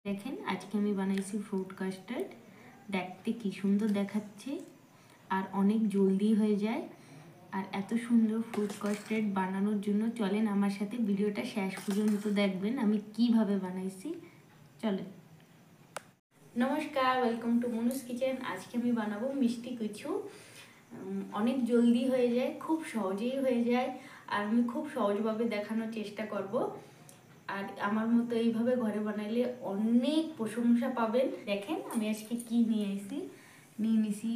দেখেন আজকে আমি বানাইছি ফ্রুট কাস্টার্ড। দেখতে কি সুন্দর দেখাচ্ছে আর অনেক জলদি হয়ে যায়। আর এত সুন্দর ফ্রুট কাস্টার্ড বানানোর জন্য চলেন আমার সাথে ভিডিওটা শেষ পর্যন্ত দেখবেন আমি কিভাবে বানাইছি। চলেন। নমস্কার, ওয়েলকাম টু মনুস কিচেন। আজকে আমি বানাবো মিষ্টি কিছু। অনেক জলদি হয়ে যায়, খুব সহজেই হয়ে যায় আর আমি খুব সহজভাবে দেখানোর চেষ্টা করব। আর আমার মতো এইভাবে ঘরে বানাইলে অনেক প্রশংসা পাবেন। দেখেন আমি আজকে কি নিয়ে নিয়েছি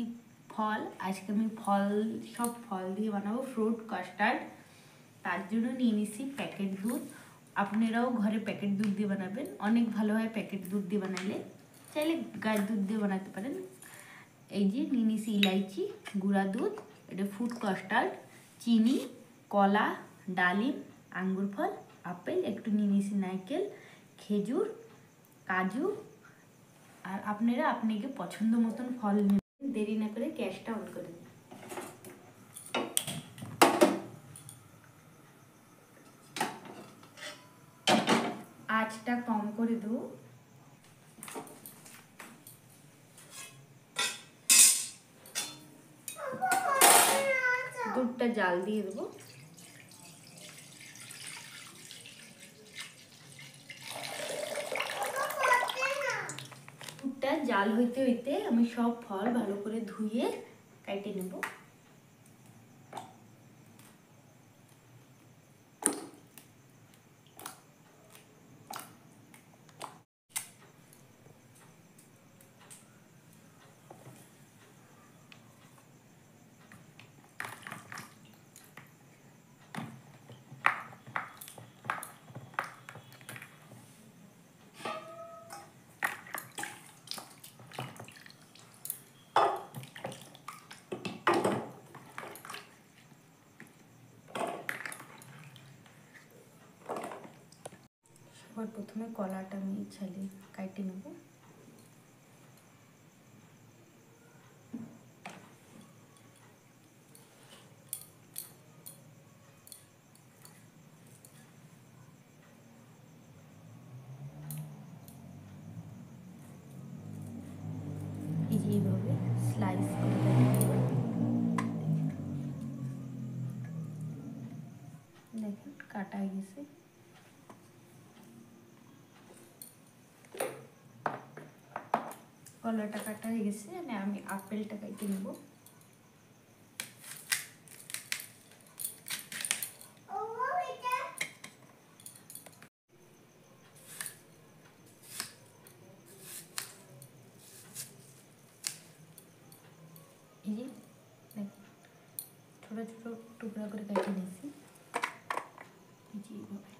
ফল। আজকে আমি সব ফল দিয়ে বানাবো ফ্রুট কাস্টার্ড। তার জন্য নিয়ে নিছি প্যাকেট দুধ। আপনারাও ঘরে প্যাকেট দুধ দিয়ে বানাবেন, অনেক ভালো হয় প্যাকেট দুধ দিয়ে বানাইলে। চাইলে গায়ের দুধ দিয়ে বানাতে পারেন। এই যে নিয়ে নিছি ইলাইচি, গুঁড়া দুধ, এটা ফ্রুট কাস্টার্ড, চিনি, কলা, ডালিম, আঙ্গুর ফল, আপেল, একটু নিয়ে নিয়েছি নারকেল, খেজুর, কাজু। আর আপনারা আপনাকে পছন্দ মতন ফল নেবেন। দেরি না করে গ্যাসটা অন করে দিন। আঁচটা কম করে দেবো। দুধটা জাল দিয়ে দেবো। দুধটা জাল হইতে হইতে আমি সব ফল ভালো করে ধুয়ে কেটে নেব। সবার প্রথমে কলাটা আমি ছালে কাটে নেব। এইভাবে স্লাইস করে দেখেন কাটা গেছে। কলাটা কাটা হয়ে গেছে, আমি আপেলটা কেটে নেব। এই যে ছোট ছোট টুকরা করে কেটে নিয়েছি। এইভাবে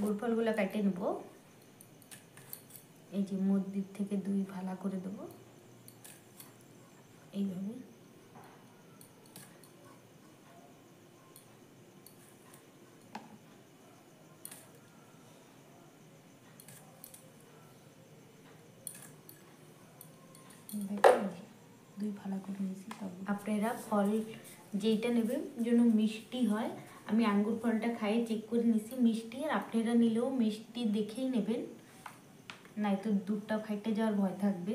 গুড় ফলগুলো কেটে নেব। এই যে মধ্যির থেকে দুই ভালা করে দেব এইভাবে। দুই ভালা করে নিয়েছি। আপনারা ফল যেইটা নেবেন যেন মিষ্টি হয়। আমি আঙ্গুর ফলটা খাই চেক করে নিছি মিষ্টি, আর আপনারা নিলেও মিষ্টি দেখেই নেবেন, নাই তো দুধটা ফাইটে যাওয়ার ভয় থাকবে।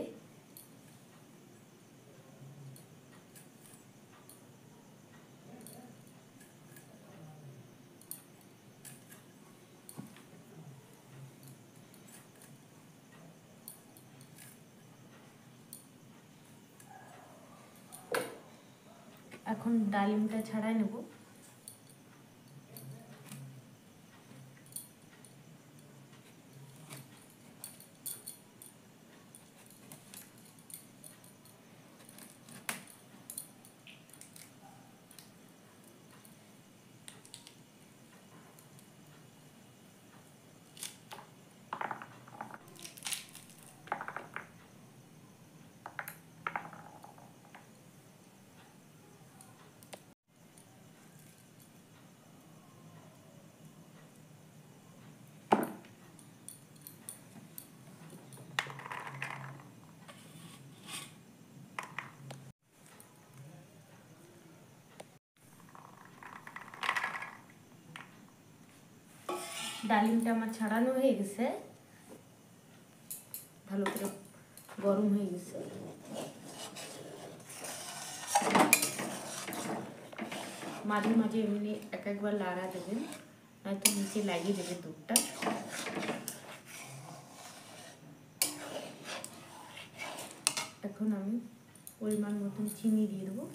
এখন ডালিমটা ছাড়াই নেব। ডালিমটা আমার ছাড়ানো হয়ে গেছে, ভালো করে গরম হয়ে গেছে। মাঝে মাঝে এমনি একবার লাড়া দেবেন, নয়তো নিচে লাগিয়ে দেবে দুধটা। এখন আমি পরিমাণ মতন চিনি দিয়ে দেবো।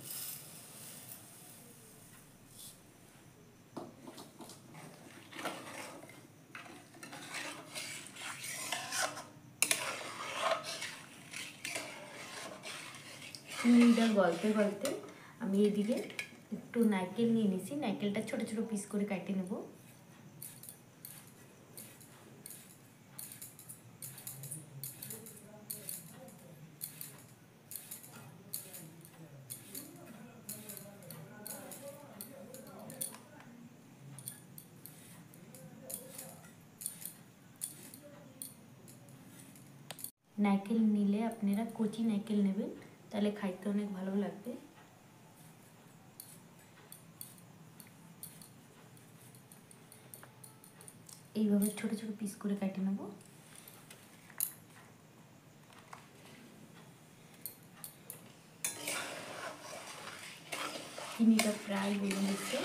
চিনিটা গলতে গলতে আমি এদিকে একটু নারকেল নিয়ে নিয়েছি, নারকেলটা ছোট ছোট পিস করে কাটে নেব। নারকেল নিলে আপনারা কচি নারকেল নেবেন, তাহলে খাইতে অনেক ভালো লাগবে। এইভাবে ছোট ছোট পিস করে কেটে নেব। চিনিটা প্রায় গলে গেছে।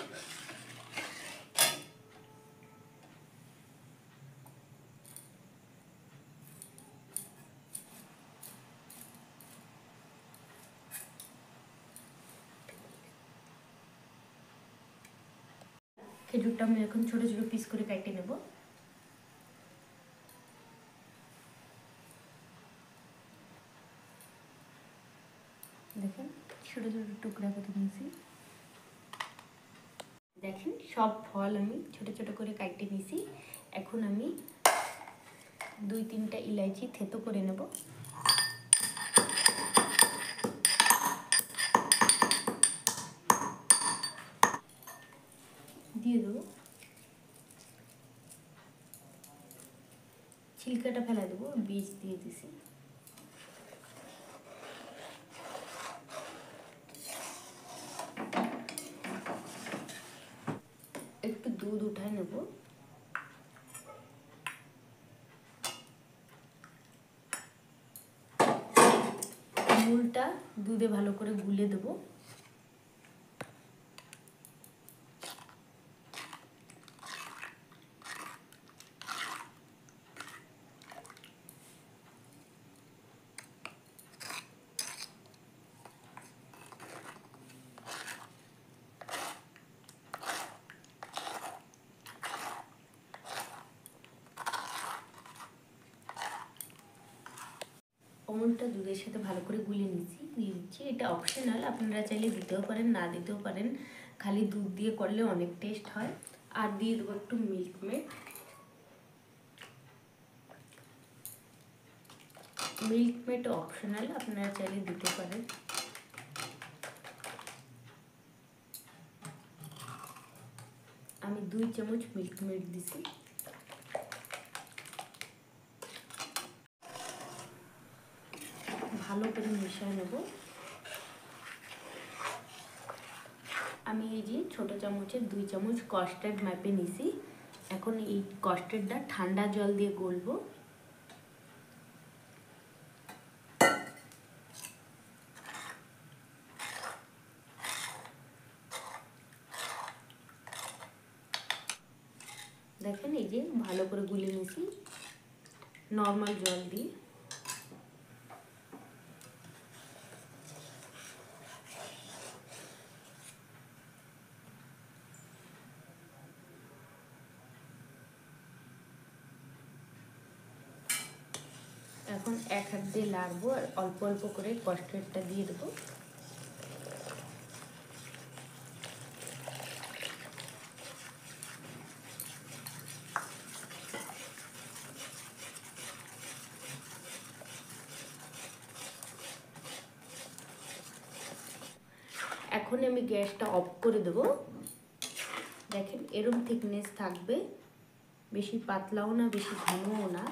খেজুরটা আমি এখন ছোট ছোট পিস করে কেটে নেব। দেখেন ছোট ছোট টুকরা করে নিয়েছি। দেখেন সব ফল আমি ছোট ছোট করে কেটে নিয়েছি। এখন আমি 2-3টা ইলাইচি থেতো করে নেব। দিয়ে দেবো, ছিলকাটা ফেলা দেবো, বীজ দিয়ে দিছি। একটু দুধ উঠায় নেব। আমুলটা দুধে ভালো করে গুলে দেবো। অমুলটা দুধের সাথে ভালো করে গুলিয়ে দিয়ে দিচ্ছি। এটা অপশনাল, আপনারা চাইলে দিতেও পারেন, না দিতেও পারেন। খালি দুধ দিয়ে করলে অনেক টেস্ট হয়। আর দিয়ে দেবো একটু milk made. Milk made optional, আপনারা চাইলে দিতে পারেন। আমি 2 চামচ মিল্ক মেড দিছি। ভালো করে মিশিয়ে নেব। আমি এই যে ছোট চামচের 2 চামচ কাস্টার্ড মাপে নিছি। এখন এই কাস্টার্ডটা ঠান্ডা জল দিয়ে গলবো। দেখেন এই যে ভালো করে গুলে নিয়েছি নর্মাল জল দিয়ে। এখন এক হাত দিয়ে লাড়বো আর অল্প অল্প করে কাস্টার্ডটা দিয়ে দেবো। এখন আমি গ্যাসটা অফ করে দেবো। দেখেন এরকম থিকনেস থাকবে, বেশি পাতলাও না বেশি ঘনও না।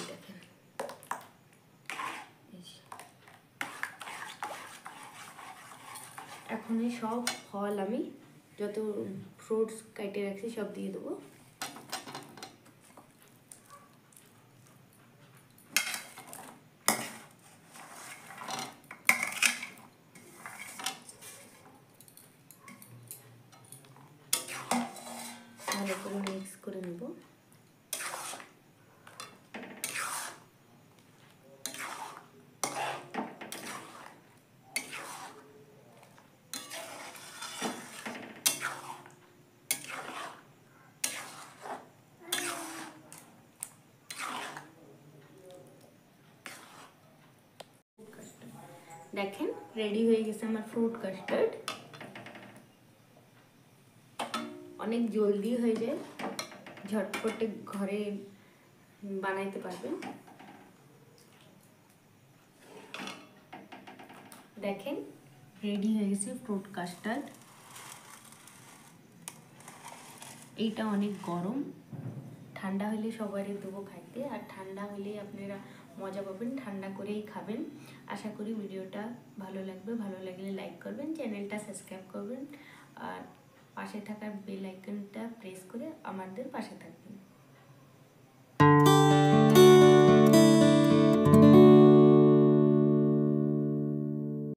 দেখেন এখন এই সব ফল আমি যত ফ্রুটস কেটে রাখছি সব দিয়ে দেবো। দেখেন রেডি হয়ে গেছে আমার ফ্রুট কাস্টার্ড। অনেক জলদি হয়ে যায়, ঝটপটে ঘরে বানাইতে পারবেন। দেখেন রেডি হয়ে গেছে ফ্রুট কাস্টার্ড। এইটা অনেক গরম, ঠান্ডা হলে সবারই দেবো খাইতে, আর ঠান্ডা হলে আপনারা মজা পাবেন, ঠান্ডা করেই খাবেন। আশা করি ভিডিওটা ভালো লাগবে, ভালো লাগলে লাইক করবেন, চ্যানেলটা সাবস্ক্রাইব করবেন, আর পাশে থাকা বেল আইকনটা প্রেস করে আমাদের পাশে থাকবেন।